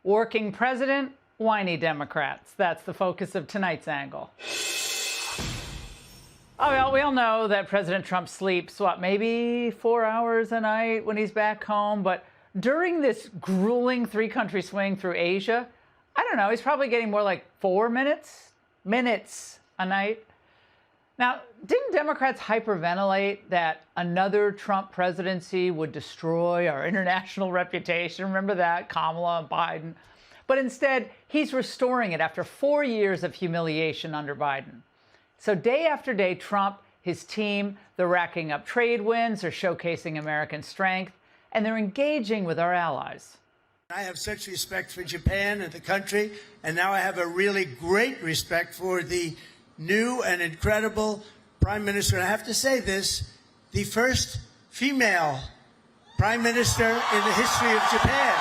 Working president, whiny Democrats. That's the focus of tonight's angle. Oh, well, we all know that President Trump sleeps, maybe 4 hours a night when he's back home. But during this grueling three-country swing through Asia, I don't know, he's probably getting more like 4 minutes a night. Now, didn't Democrats hyperventilate that another Trump presidency would destroy our international reputation? Remember that, Kamala and Biden? But instead, he's restoring it after 4 years of humiliation under Biden. So day after day, Trump, his team, they're racking up trade wins, they're showcasing American strength, and they're engaging with our allies. I have such respect for Japan and the country, and now I have a really great respect for the new and incredible Prime Minister. And I have to say this, the first female Prime Minister in the history of Japan.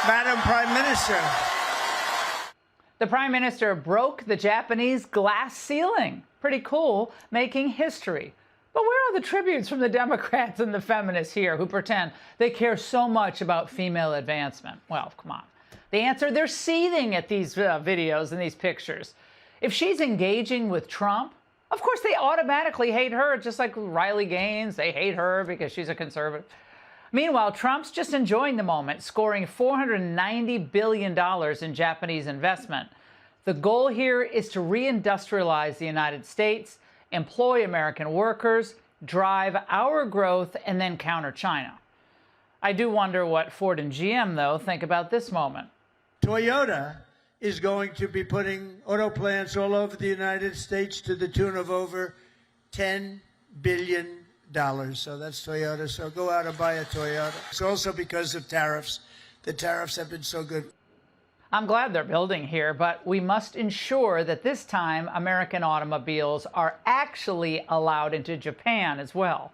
Madam Prime Minister. The Prime Minister broke the Japanese glass ceiling. Pretty cool, making history. But where are the tributes from the Democrats and the feminists here who pretend they care so much about female advancement? Well, come on. The answer, they're seething at these videos and these pictures. If she's engaging with Trump, of course they automatically hate her, just like Riley Gaines. They hate her because she's a conservative. Meanwhile, Trump's just enjoying the moment, scoring $490 billion in Japanese investment. The goal here is to reindustrialize the United States, employ American workers, drive our growth, and then counter China. I do wonder what Ford and GM, though, think about this moment. Toyota is going to be putting auto plants all over the United States to the tune of over $10 billion. So that's Toyota. So go out and buy a Toyota. It's also because of tariffs. The tariffs have been so good. I'm glad they're building here, but we must ensure that this time American automobiles are actually allowed into Japan as well.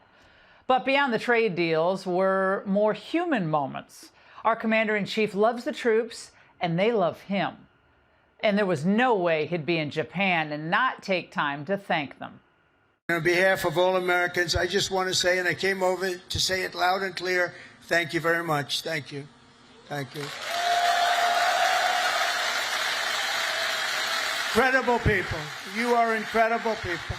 But beyond the trade deals were more human moments. Our commander-in-chief loves the troops, and they love him. And there was no way he'd be in Japan and not take time to thank them. On behalf of all Americans, I just want to say, and I came over to say it loud and clear, thank you very much. Thank you. Thank you. Incredible people. You are incredible people.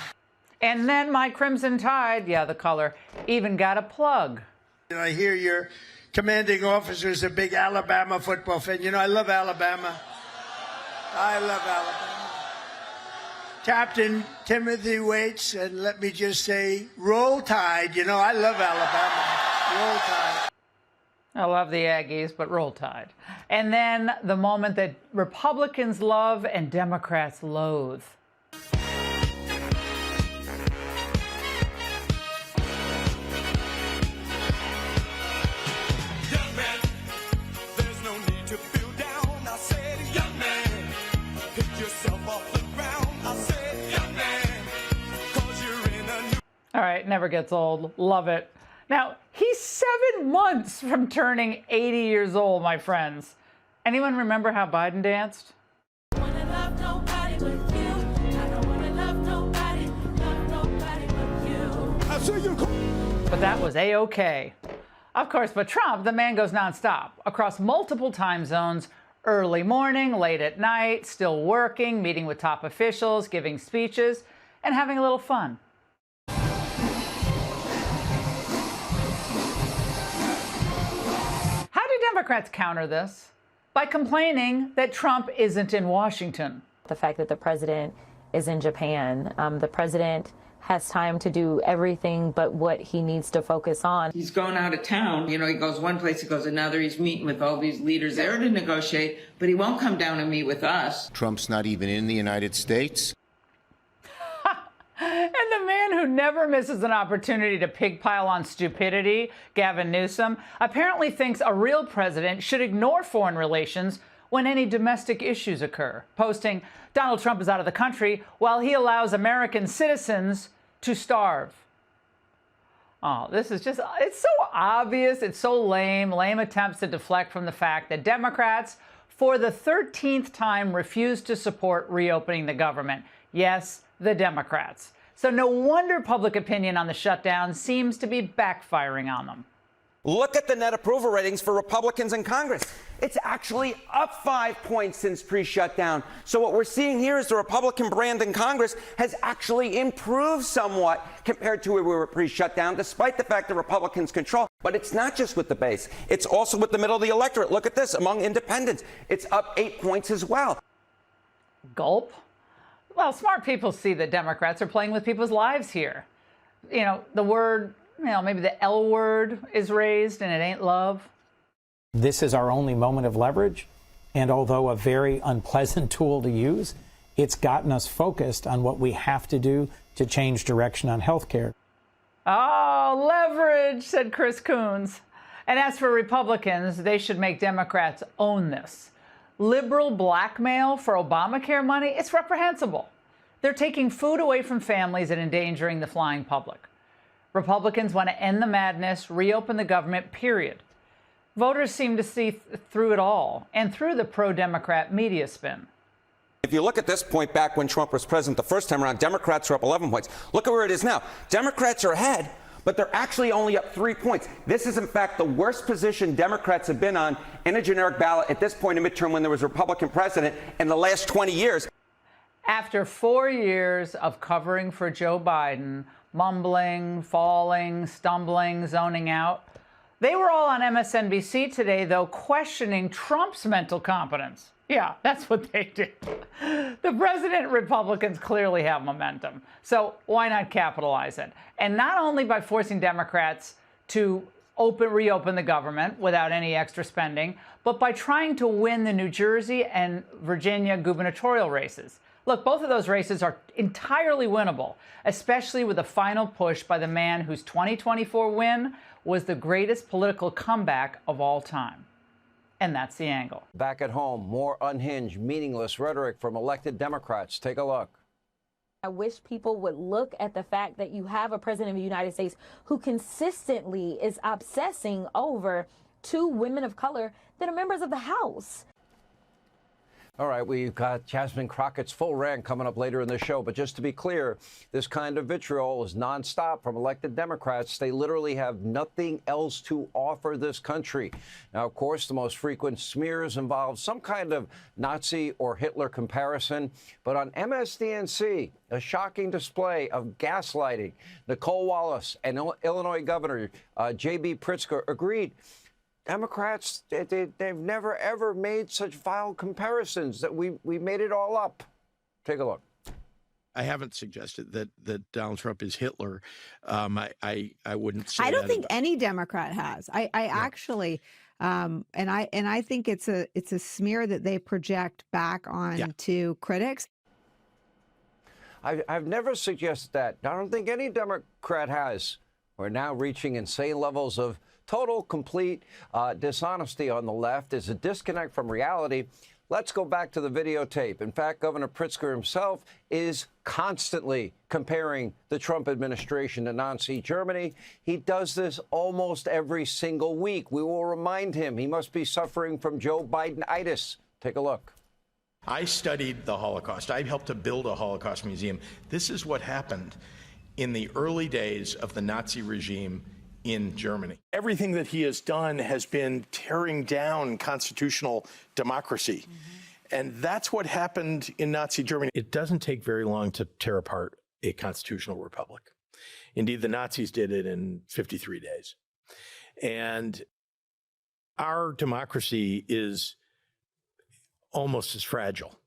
And then my Crimson Tide, yeah, the color, even got a plug. And I hear your commanding officer is a big Alabama football fan. You know, I love Alabama. I love Alabama. Captain Timothy Waits, and let me just say, roll Tide. You know, I love Alabama. Roll Tide. I love the Aggies, but roll Tide. And then the moment that Republicans love and Democrats loathe. All right, never gets old. Love it. Now, he's 7 months from turning 80 years old, my friends. Anyone remember how Biden danced? But that was A-OK. Of course, but Trump, the man goes nonstop across multiple time zones, early morning, late at night, still working, meeting with top officials, giving speeches, and having a little fun. Democrats counter this by complaining that Trump isn't in Washington. The fact that the president is in Japan, the president has time to do everything but what he needs to focus on. He's going out of town. You know, he goes one place, he goes another. He's meeting with all these leaders there to negotiate, but he won't come down and meet with us. Trump's not even in the United States. And the man who never misses an opportunity to pigpile on stupidity, Gavin Newsom, apparently thinks a real president should ignore foreign relations when any domestic issues occur, posting, Donald Trump is out of the country while he allows American citizens to starve. Oh, this is just, it's so obvious, it's so lame attempts to deflect from the fact that Democrats, for the 13th time, refuse to support reopening the government. Yes, the Democrats. So no wonder public opinion on the shutdown seems to be backfiring on them. Look at the net approval ratings for Republicans in Congress. It's actually up 5 points since pre-shutdown. So what we're seeing here is the Republican brand in Congress has actually improved somewhat compared to where we were pre-shutdown, despite the fact that Republicans control. But it's not just with the base. It's also with the middle of the electorate. Look at this. Among independents, it's up 8 points as well. Gulp. Well, smart people see that Democrats are playing with people's lives here. You know, the word, maybe the L word is raised and it ain't love. This is our only moment of leverage. And although a very unpleasant tool to use, it's gotten us focused on what we have to do to change direction on health care. Oh, leverage, said Chris Coons. And as for Republicans, they should make Democrats own this. Liberal blackmail for Obamacare money, it's reprehensible. They're taking food away from families and endangering the flying public. Republicans want to end the madness, reopen the government, period. Voters seem to see through it all and through the pro-Democrat media spin. If you look at this point back when Trump was president the first time around, Democrats are up 11 points. Look at where it is now. Democrats are ahead, but they're actually only up 3 points. This is, in fact, the worst position Democrats have been on in a generic ballot at this point in midterm when there was a Republican president in the last 20 years. After 4 years of covering for Joe Biden, mumbling, falling, stumbling, zoning out, they were all on MSNBC today, though, questioning Trump's mental competence. Yeah, that's what they did. The president and Republicans clearly have momentum, so why not capitalize it? And not only by forcing Democrats to reopen the government without any extra spending, but by trying to win the New Jersey and Virginia gubernatorial races. Look, both of those races are entirely winnable, especially with a final push by the man whose 2024 win was the greatest political comeback of all time. And that's the angle. Back at home, more unhinged, meaningless rhetoric from elected Democrats. Take a look. I wish people would look at the fact that you have a president of the United States who consistently is obsessing over 2 women of color that are members of the House. All right, we've got Jasmine Crockett's full rant coming up later in the show. But just to be clear, this kind of vitriol is nonstop from elected Democrats. They literally have nothing else to offer this country. Now, of course, the most frequent smears involve some kind of Nazi or Hitler comparison. But on MSDNC, a shocking display of gaslighting. Nicole Wallace and Illinois Governor J.B. Pritzker agreed. Democrats, they've never, ever made such vile comparisons that we made it all up. Take a look. I haven't suggested that Donald Trump is Hitler. I wouldn't say I don't that think any Democrat has. I actually, and I think it's a smear that they project back on to critics. I've never suggested that. I don't think any Democrat has. We're now reaching insane levels of total, complete dishonesty on the left. Is a disconnect from reality. Let's go back to the videotape. In fact, Governor Pritzker himself is constantly comparing the Trump administration to Nazi Germany. He does this almost every single week. We will remind him he must be suffering from Joe Biden-itis. Take a look. I studied the Holocaust. I helped to build a Holocaust museum. This is what happened in the early days of the Nazi regime in Germany. Everything that he has done has been tearing down constitutional democracy. And that's what happened in Nazi Germany. It doesn't take very long to tear apart a constitutional republic. Indeed, the Nazis did it in 53 days. And our democracy is almost as fragile.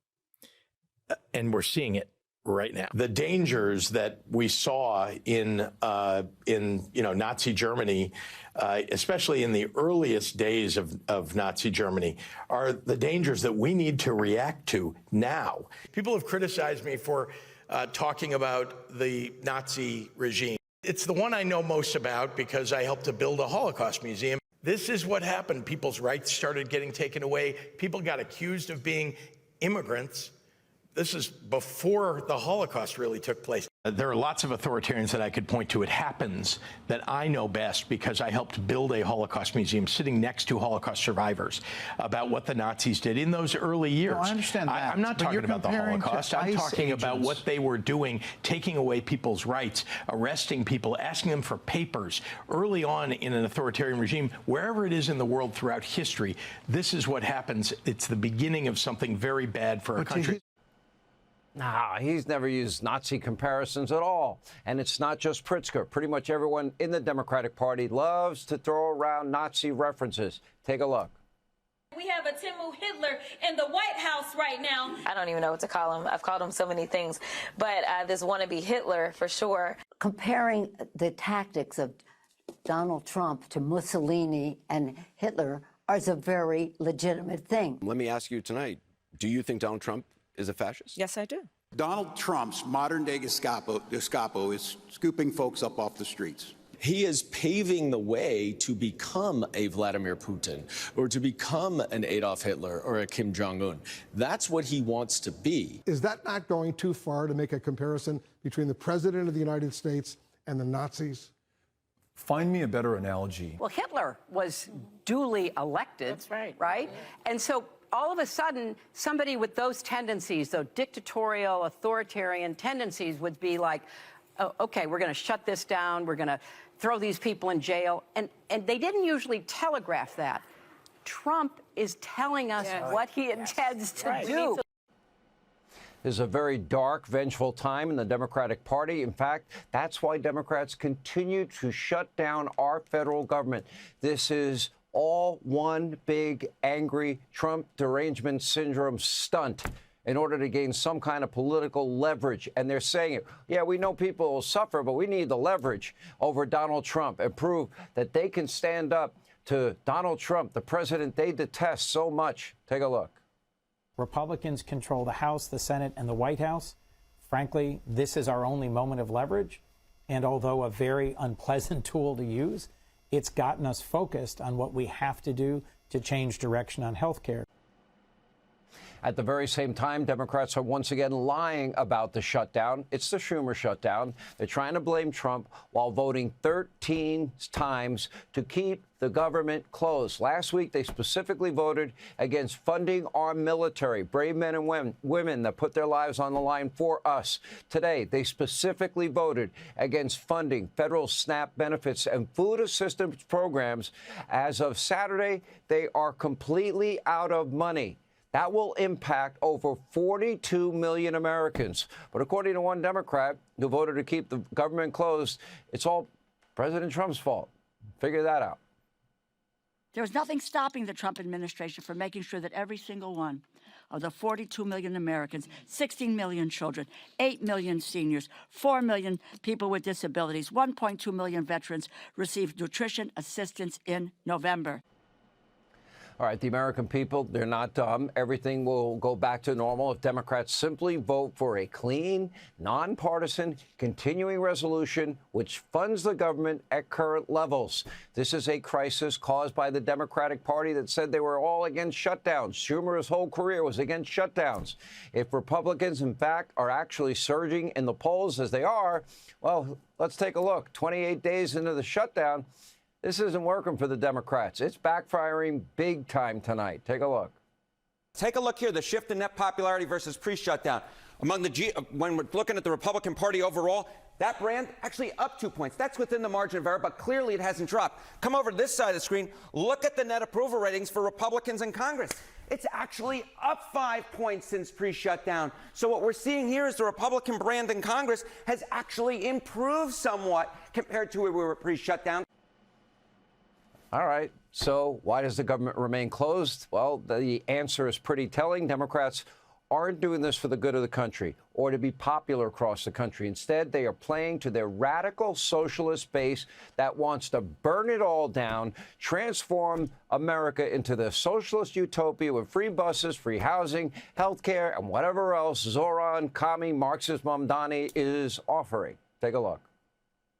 And we're seeing it right now. The dangers that we saw in Nazi Germany, especially in the earliest days of Nazi Germany, are the dangers that we need to react to now. People have criticized me for talking about the Nazi regime. It's the one I know most about because I helped to build a Holocaust museum. This is what happened. People's rights started getting taken away. People got accused of being immigrants. This is before the Holocaust really took place. There are lots of authoritarians that I could point to. It happens that I know best because I helped build a Holocaust museum sitting next to Holocaust survivors about what the Nazis did in those early years. No, I understand that. I'm not but talking about the Holocaust. I'm talking about agents. what they were doing, taking away people's rights, arresting people, asking them for papers. Early on in an authoritarian regime, wherever it is in the world throughout history, this is what happens. It's the beginning of something very bad for our country. Nah, he's never used Nazi comparisons at all. And it's not just Pritzker. Pretty much everyone in the Democratic Party loves to throw around Nazi references. Take a look. We have a Timu Hitler in the White House right now. I don't even know what to call him. I've called him so many things. But this wannabe Hitler, for sure. Comparing the tactics of Donald Trump to Mussolini and Hitler is a very legitimate thing. Let me ask you tonight, do you think Donald Trump is a fascist? Yes, I do. Donald Trump's modern-day Gestapo is scooping folks up off the streets. He is paving the way to become a Vladimir Putin or to become an Adolf Hitler or a Kim Jong-un. That's what he wants to be. Is that not going too far to make a comparison between the President of the United States and the Nazis? Find me a better analogy. Well, Hitler was duly elected. That's right. Right? And so all of a sudden, somebody with those tendencies, those dictatorial, authoritarian tendencies, would be like, oh, okay, we're going to shut this down. We're going to throw these people in jail. And they didn't usually telegraph that. Trump is telling us what he intends to do. This is a very dark, vengeful time in the Democratic Party. In fact, that's why Democrats continue to shut down our federal government. This is all one big, angry Trump derangement syndrome stunt in order to gain some kind of political leverage. And they're saying it. Yeah, we know people will suffer, but we need the leverage over Donald Trump and prove that they can stand up to Donald Trump, the president they detest so much. Take a look. Republicans control the House, the Senate, and the White House. Frankly, this is our only moment of leverage. And although a very unpleasant tool to use, it's gotten us focused on what we have to do to change direction on health care. At the very same time, Democrats are once again lying about the shutdown. It's the Schumer shutdown. They're trying to blame Trump while voting 13 times to keep the government closed. Last week, they specifically voted against funding our military, brave men and women that put their lives on the line for us. Today, they specifically voted against funding federal SNAP benefits and food assistance programs. As of Saturday, they are completely out of money. That will impact over 42 million Americans. But according to one Democrat who voted to keep the government closed, it's all President Trump's fault. Figure that out. There was nothing stopping the Trump administration from making sure that every single one of the 42 million Americans, 16 million children, 8 million seniors, 4 million people with disabilities, 1.2 million veterans received nutrition assistance in November. All right, the American people, they're not dumb. Everything will go back to normal if Democrats simply vote for a clean, nonpartisan, continuing resolution which funds the government at current levels. This is a crisis caused by the Democratic Party that said they were all against shutdowns. Schumer's whole career was against shutdowns. If Republicans, in fact, are actually surging in the polls as they are, well, let's take a look. 28 days into the shutdown, this isn't working for the Democrats. It's backfiring big time tonight. Take a look. Take a look here, the shift in net popularity versus pre-shutdown. When we're looking at the Republican Party overall, that brand actually up 2 points. That's within the margin of error, but clearly it hasn't dropped. Come over to this side of the screen. Look at the net approval ratings for Republicans in Congress. It's actually up 5 points since pre-shutdown. So what we're seeing here is the Republican brand in Congress has actually improved somewhat compared to where we were pre-shutdown. All right. So why does the government remain closed? Well, the answer is pretty telling. Democrats aren't doing this for the good of the country or to be popular across the country. Instead, they are playing to their radical socialist base that wants to burn it all down, transform America into the socialist utopia with free buses, free housing, health care, and whatever else Zoran, commie, Marxist Mamdani is offering. Take a look.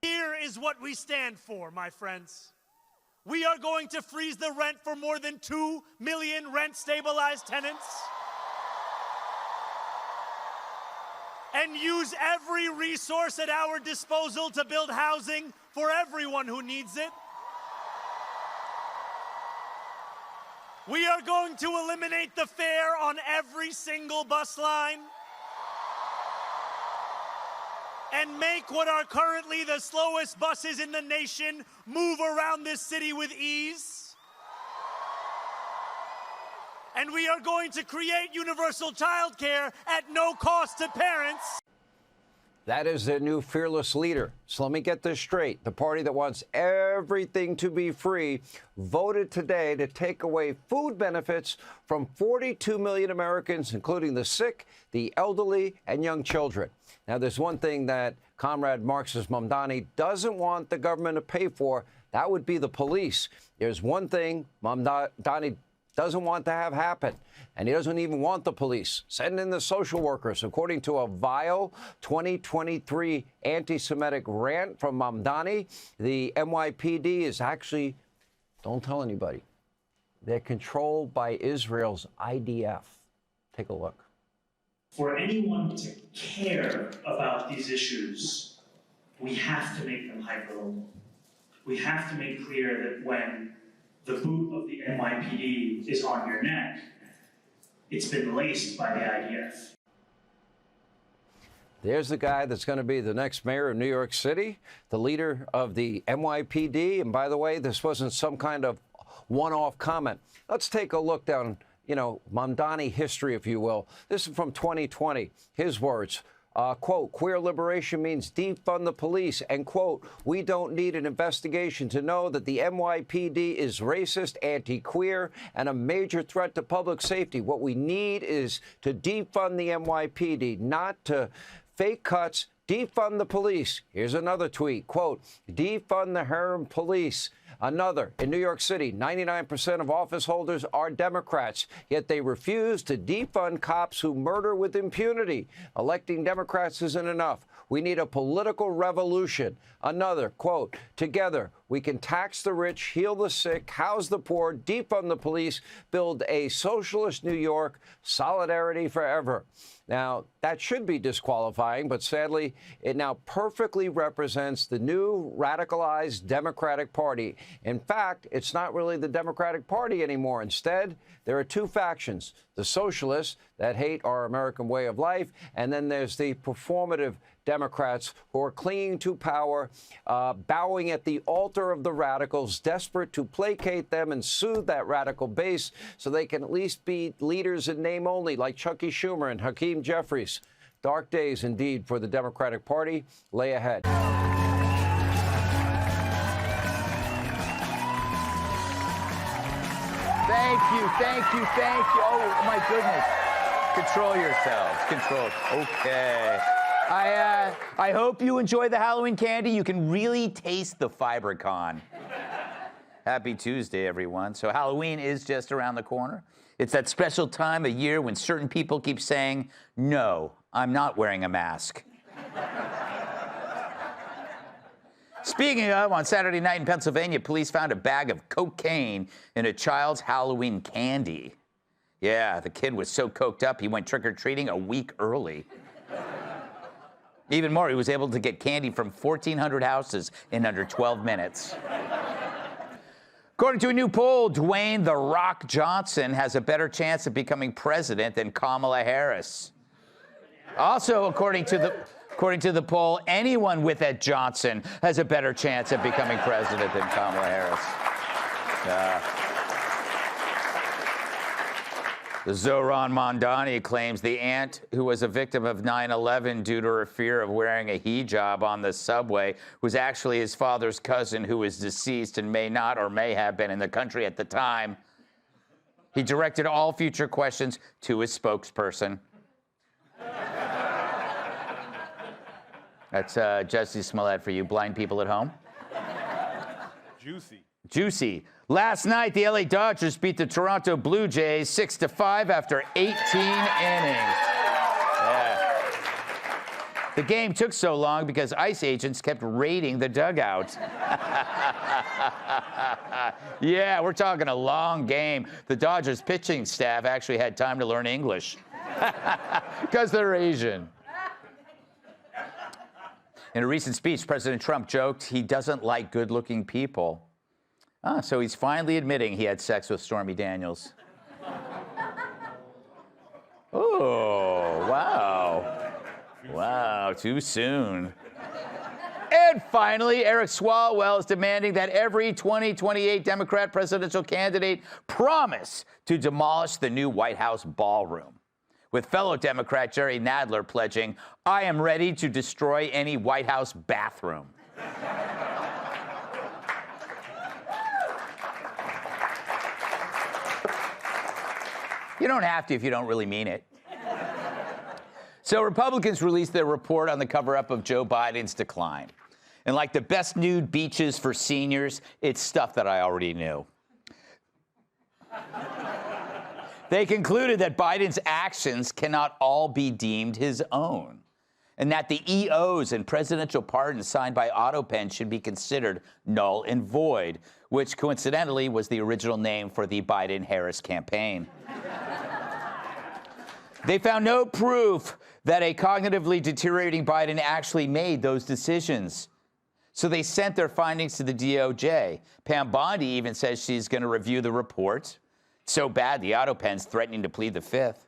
Here is what we stand for, my friends. We are going to freeze the rent for more than 2 million rent-stabilized tenants. and use every resource at our disposal to build housing for everyone who needs it. We are going to eliminate the fare on every single bus line and make what are currently the slowest buses in the nation move around this city with ease. And we are going to create universal child care at no cost to parents. That is their new fearless leader. So let me get this straight. The party that wants everything to be free voted today to take away food benefits from 42 million Americans, including the sick, the elderly, and young children. Now, there's one thing that Comrade Marxist Mamdani doesn't want the government to pay for. That would be the police. There's one thing Mamdani doesn't want to have happen, and he doesn't even want the police. Send in the social workers. According to a vile 2023 anti-Semitic rant from Mamdani, the NYPD is actually, don't tell anybody, they're controlled by Israel's IDF. Take a look. For anyone to care about these issues, we have to make them hyperlocal. We have to make clear that when the boot of the NYPD is on your neck, it's been laced by the IDF. There's the guy that's going to be the next mayor of New York City, the leader of the NYPD. And by the way, this wasn't some kind of one-off comment. Let's take a look down, Mamdani history, if you will. This is from 2020. His words. Quote, queer liberation means defund the police, and quote, we don't need an investigation to know that the NYPD is racist, anti-queer, and a major threat to public safety. What we need is to defund the NYPD, not to fake cuts, defund the police. Here's another tweet, quote, defund the harem police. Another, in New York City, 99% of office holders are Democrats, yet they refuse to defund cops who murder with impunity. Electing Democrats isn't enough. We need a political revolution. Another, quote, together we can tax the rich, heal the sick, house the poor, defund the police, build a socialist New York, solidarity forever. Now, that should be disqualifying, but sadly, it now perfectly represents the new radicalized Democratic Party. In fact, it's not really the Democratic Party anymore. Instead, there are two factions, the socialists that hate our American way of life, and then there's the performative Democrats who are clinging to power, bowing at the altar of the radicals, desperate to placate them and soothe that radical base so they can at least be leaders in name only, like Chucky Schumer and Hakeem Jeffries. Dark days indeed for the Democratic Party lay ahead. Thank you, thank you, thank you. Oh, my goodness. Control yourselves. Control. Okay. I hope you enjoy the Halloween candy. You can really taste the Fibercon. Happy Tuesday, everyone. So Halloween is just around the corner. It's that special time of year when certain people keep saying, no, I'm not wearing a mask. Speaking of, on Saturday night in Pennsylvania, police found a bag of cocaine in a child's Halloween candy. Yeah, the kid was so coked up, he went trick-or-treating a week early. Even more, he was able to get candy from 1,400 houses in under 12 minutes. According to a new poll, Dwayne "The Rock" Johnson has a better chance of becoming president than Kamala Harris. Also, according to the poll, anyone with Ed Johnson has a better chance of becoming president than Kamala Harris. Zohran Mamdani claims the aunt who was a victim of 9/11 due to her fear of wearing a hijab on the subway was actually his father's cousin who is deceased and may not or may have been in the country at the time. He directed all future questions to his spokesperson. That's Jussie Smollett for you blind people at home. Juicy. Last night, the LA Dodgers beat the Toronto Blue Jays 6-5 after 18 innings. Yeah. The game took so long because ICE agents kept raiding the dugout. Yeah, we're talking a long game. The Dodgers pitching staff actually had time to learn English because they're Asian. In a recent speech, President Trump joked he doesn't like good-looking people. So he's finally admitting he had sex with Stormy Daniels. Oh, wow. Wow, too soon. And finally, Eric Swalwell is demanding that every 2028 Democrat presidential candidate promise to demolish the new White House ballroom, with fellow Democrat Jerry Nadler pledging, "I am ready to destroy any White House bathroom." You don't have to if you don't really mean it. So Republicans released their report on the cover-up of Joe Biden's decline. And like the best nude beaches for seniors, it's stuff that I already knew. They concluded that Biden's actions cannot all be deemed his own, and that the EOs and presidential pardons signed by AutoPen should be considered null and void, which coincidentally was the original name for the Biden-Harris campaign. They found no proof that a cognitively deteriorating Biden actually made those decisions. So they sent their findings to the DOJ. Pam Bondi even says she's going to review the report. So bad, the AutoPen's threatening to plead the Fifth.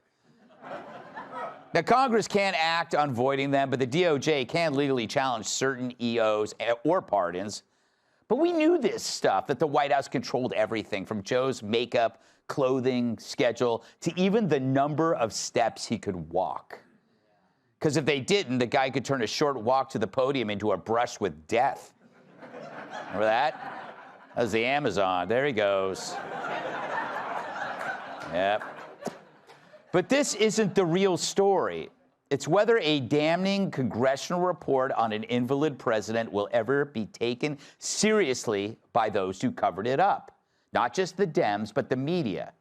Now, Congress can't act on voiding them, but the DOJ can legally challenge certain EOs or pardons. But we knew this stuff, that the White House controlled everything from Joe's makeup, clothing, schedule, to even the number of steps he could walk. Because if they didn't, the guy could turn a short walk to the podium into a brush with death. Remember that? That was the Amazon. There he goes. Yep. But this isn't the real story. It's whether a damning congressional report on an invalid president will ever be taken seriously by those who covered it up. Not just the Dems, but the media.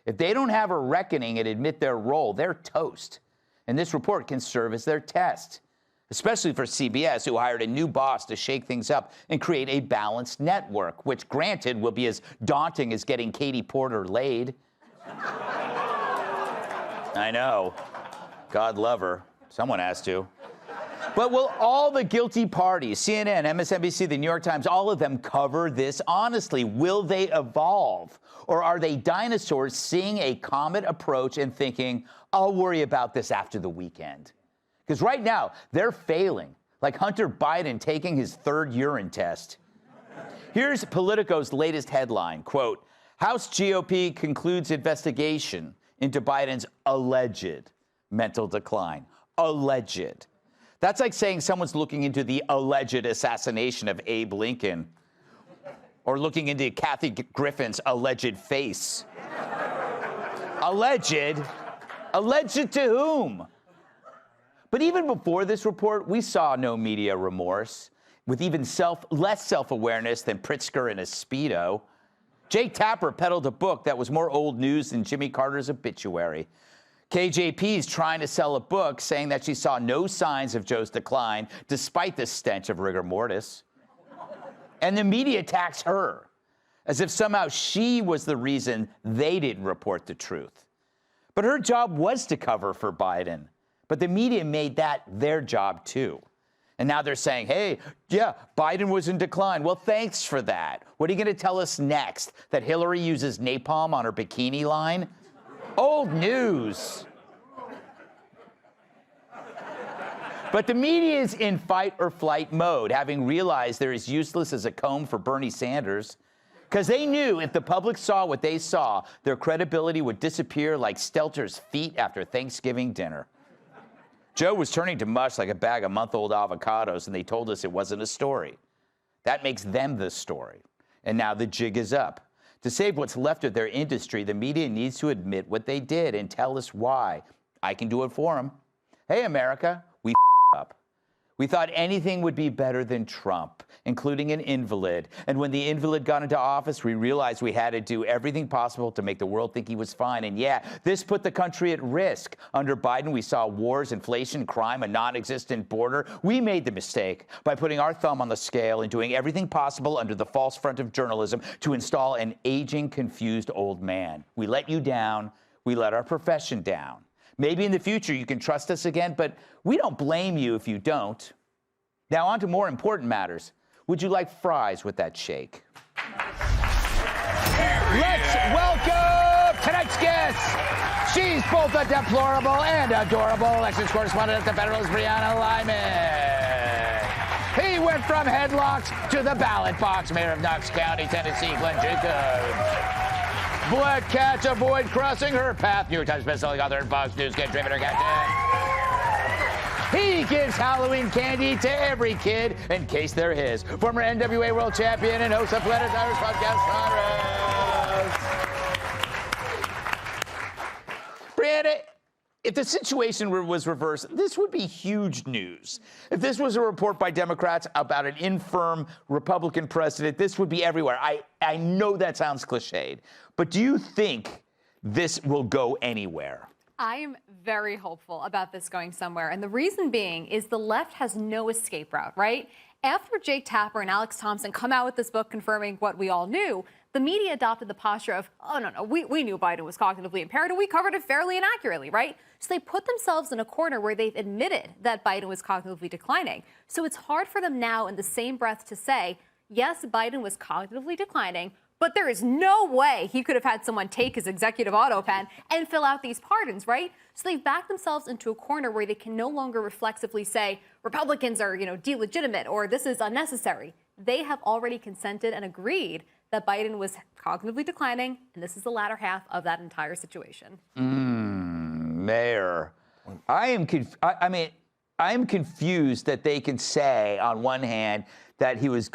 If they don't have a reckoning and admit their role, they're toast. And this report can serve as their test, especially for CBS, who hired a new boss to shake things up and create a balanced network, which, granted, will be as daunting as getting Katie Porter laid. I know. God love her. Someone has to. But will all the guilty parties, CNN, MSNBC, the New York Times, all of them cover this honestly? Will they evolve? Or are they dinosaurs seeing a comet approach and thinking, I'll worry about this after the weekend? Because right now, they're failing, like Hunter Biden taking his third urine test. Here's Politico's latest headline, quote, House GOP concludes investigation into Biden's alleged mental decline. Alleged. That's like saying someone's looking into the alleged assassination of Abe Lincoln, or looking into Kathy Griffin's alleged face. Alleged? Alleged to whom? But even before this report, we saw no media remorse, with even less self-awareness than Pritzker in a Speedo. Jake Tapper peddled a book that was more old news than Jimmy Carter's obituary. KJP's trying to sell a book saying that she saw no signs of Joe's decline, despite the stench of rigor mortis. And the media attacks her, as if somehow she was the reason they didn't report the truth. But her job was to cover for Biden. But the media made that their job, too. And now they're saying, hey, yeah, Biden was in decline. Well, thanks for that. What are you going to tell us next? That Hillary uses napalm on her bikini line? Old news. But the media is in fight or flight mode, having realized they're as useless as a comb for Bernie Sanders. Because they knew if the public saw what they saw, their credibility would disappear like Stelter's feet after Thanksgiving dinner. Joe was turning to mush like a bag of month-old avocados, and they told us it wasn't a story. That makes them the story. And now the jig is up. To save what's left of their industry, the media needs to admit what they did and tell us why. I can do it for them. Hey, America, we up. We thought anything would be better than Trump, including an invalid. And when the invalid got into office, we realized we had to do everything possible to make the world think he was fine. And yeah, this put the country at risk. Under Biden, we saw wars, inflation, crime, a non-existent border. We made the mistake by putting our thumb on the scale and doing everything possible under the false front of journalism to install an aging, confused old man. We let you down. We let our profession down. Maybe in the future you can trust us again, but we don't blame you if you don't. Now, on to more important matters. Would you like fries with that shake? Let's welcome tonight's guest. She's both a deplorable and adorable elections correspondent at the Federalist, Brianna Lyman. He went from headlocks to the ballot box. Mayor of Knox County, Tennessee, Glenn Jacobs. Black cats avoid crossing her path. New York Times bestselling author and Fox News contributor captain. He gives Halloween candy to every kid in case they're his. Former NWA world champion and host of Planet Irish podcast, Brianna, if the situation was reversed, this would be huge news. If this was a report by Democrats about an infirm Republican president, this would be everywhere. I know that sounds cliched, but do you think this will go anywhere? I am very hopeful about this going somewhere. And the reason being is the left has no escape route, right? After Jake Tapper and Alex Thompson come out with this book confirming what we all knew, the media adopted the posture of, oh, no, we knew Biden was cognitively impaired and we covered it fairly and accurately, right? So they put themselves in a corner where they've admitted that Biden was cognitively declining. So it's hard for them now in the same breath to say, yes, Biden was cognitively declining, but there is no way he could have had someone take his executive auto pen and fill out these pardons, right? So they've backed themselves into a corner where they can no longer reflexively say Republicans are, delegitimate or this is unnecessary. They have already consented and agreed that Biden was cognitively declining, and this is the latter half of that entire situation. Mayor, I am confused that they can say on one hand that he's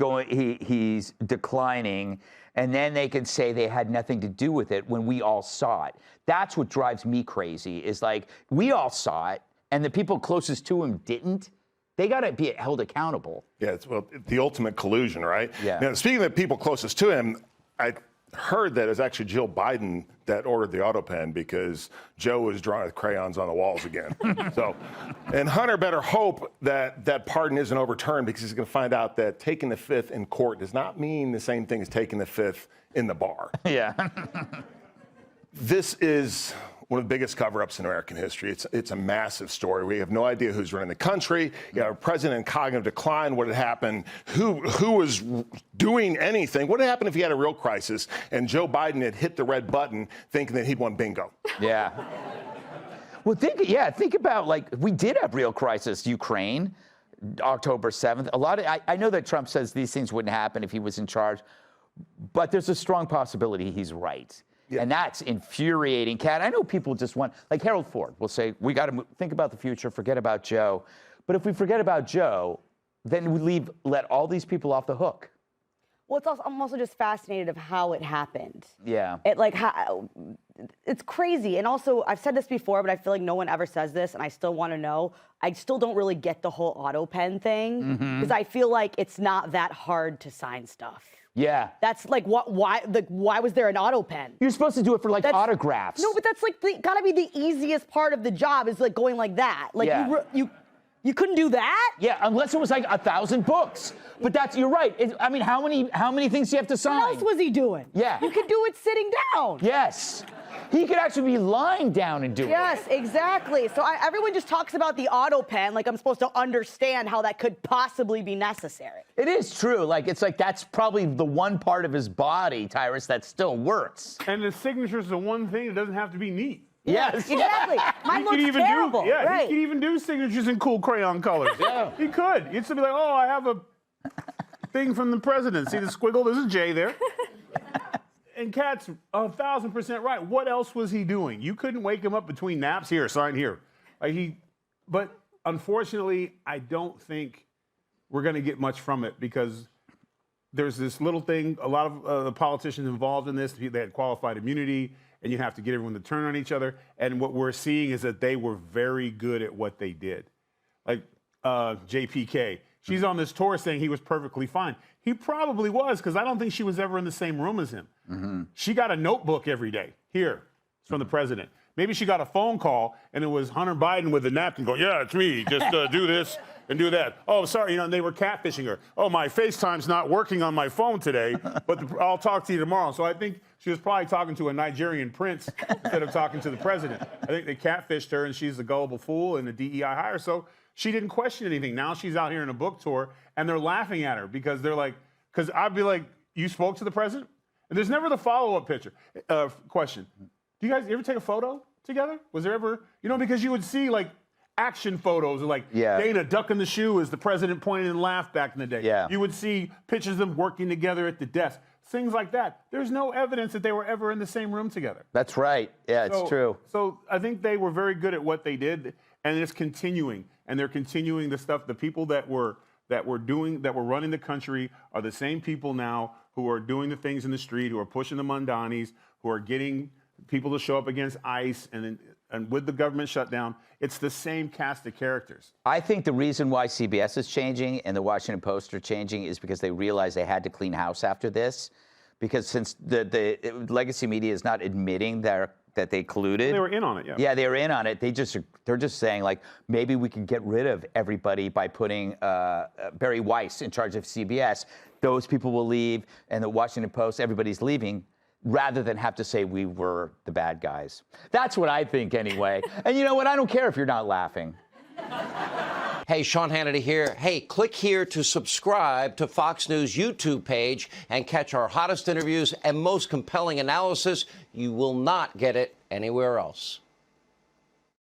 declining, and then they can say they had nothing to do with it when we all saw it. That's what drives me crazy, is like, we all saw it, and the people closest to him didn't. They got to be held accountable. Yeah, it's the ultimate collusion, right? Yeah. Now, speaking of the people closest to him, I heard that it was actually Jill Biden that ordered the auto pen because Joe was drawing with crayons on the walls again. And Hunter better hope that that pardon isn't overturned, because he's going to find out that taking the fifth in court does not mean the same thing as taking the fifth in the bar. Yeah. This is one of the biggest cover-ups in American history. It's a massive story. We have no idea who's running the country. You have a president in cognitive decline. What had happened? Who was doing anything? What had happened if he had a real crisis and Joe Biden had hit the red button thinking that he'd won bingo? Yeah. Well, think about, like, we did have real crisis. Ukraine, October 7th. I know that Trump says these things wouldn't happen if he was in charge, but there's a strong possibility he's right. Yeah. And that's infuriating, Kat. I know people just want, like Harold Ford will say, we got to think about the future, forget about Joe. But if we forget about Joe, then we let all these people off the hook. Well, I'm also just fascinated of how it happened. Yeah. It's crazy. And also, I've said this before, but I feel like no one ever says this, and I still want to know. I still don't really get the whole auto pen thing, because I feel like it's not that hard to sign stuff. Yeah. That's like, why was there an auto pen? You're supposed to do it for autographs. No, but that's like gotta be the easiest part of the job, is like going like that. Like, yeah. You couldn't do that? Yeah, unless it was like 1,000 books. But you're right. How many things do you have to sign? What else was he doing? Yeah. You could do it sitting down. Yes. He could actually be lying down and doing it. Yes, exactly. So everyone just talks about the auto pen like I'm supposed to understand how that could possibly be necessary. It is true. It's like that's probably the one part of his body, Tyrus, that still works. And the signature's the one thing that doesn't have to be neat. Yes. Exactly. Mine looks terrible. He could even do signatures in cool crayon colors. Yeah. He could. He'd still be like, oh, I have a thing from the president. See the squiggle? There's a J there. And Kat's 1,000% right. What else was he doing? You couldn't wake him up between naps. Here, sign here. But unfortunately, I don't think we're going to get much from it, because there's this little thing. A lot of the politicians involved in this, they had qualified immunity, and you have to get everyone to turn on each other. And what we're seeing is that they were very good at what they did. Like JPK. She's on this tour saying he was perfectly fine. He probably was, because I don't think she was ever in the same room as him. She got a notebook every day. Here, It's from the president. Maybe she got a phone call and it was Hunter Biden with a napkin going, yeah, it's me. Just do this and do that. Oh, sorry, and they were catfishing her. Oh, my FaceTime's not working on my phone today, but I'll talk to you tomorrow. So I think she was probably talking to a Nigerian prince instead of talking to the president. I think they catfished her, and she's a gullible fool and a DEI hire. So she didn't question anything. Now she's out here in a book tour, and they're laughing at her because they're like, because I'd be like, you spoke to the president? And there's never the follow-up picture question. Do you guys ever take a photo together? Was there ever, because you would see like action photos of like Dana ducking the shoe as the president pointed and laughed back in the day. Yeah. You would see pictures of them working together at the desk, things like that. There's no evidence that they were ever in the same room together. That's right. Yeah, it's true. So I think they were very good at what they did, and it's continuing. And they're continuing the stuff. The people that were running the country are the same people now who are doing the things in the street, who are pushing the Mondanis, who are getting people to show up against ICE, and with the government shutdown, it's the same cast of characters. I think the reason why CBS is changing and the Washington Post are changing is because they realized they had to clean house after this, because since the legacy media is not admitting that they colluded. They were in on it, yeah. Yeah, they were in on it. They're just saying, like, maybe we can get rid of everybody by putting Barry Weiss in charge of CBS. Those people will leave, and the Washington Post, everybody's leaving, rather than have to say we were the bad guys. That's what I think anyway. And you know what? I don't care if you're not laughing. Hey, Sean Hannity here. Hey, click here to subscribe to Fox News YouTube page and catch our hottest interviews and most compelling analysis. You will not get it anywhere else.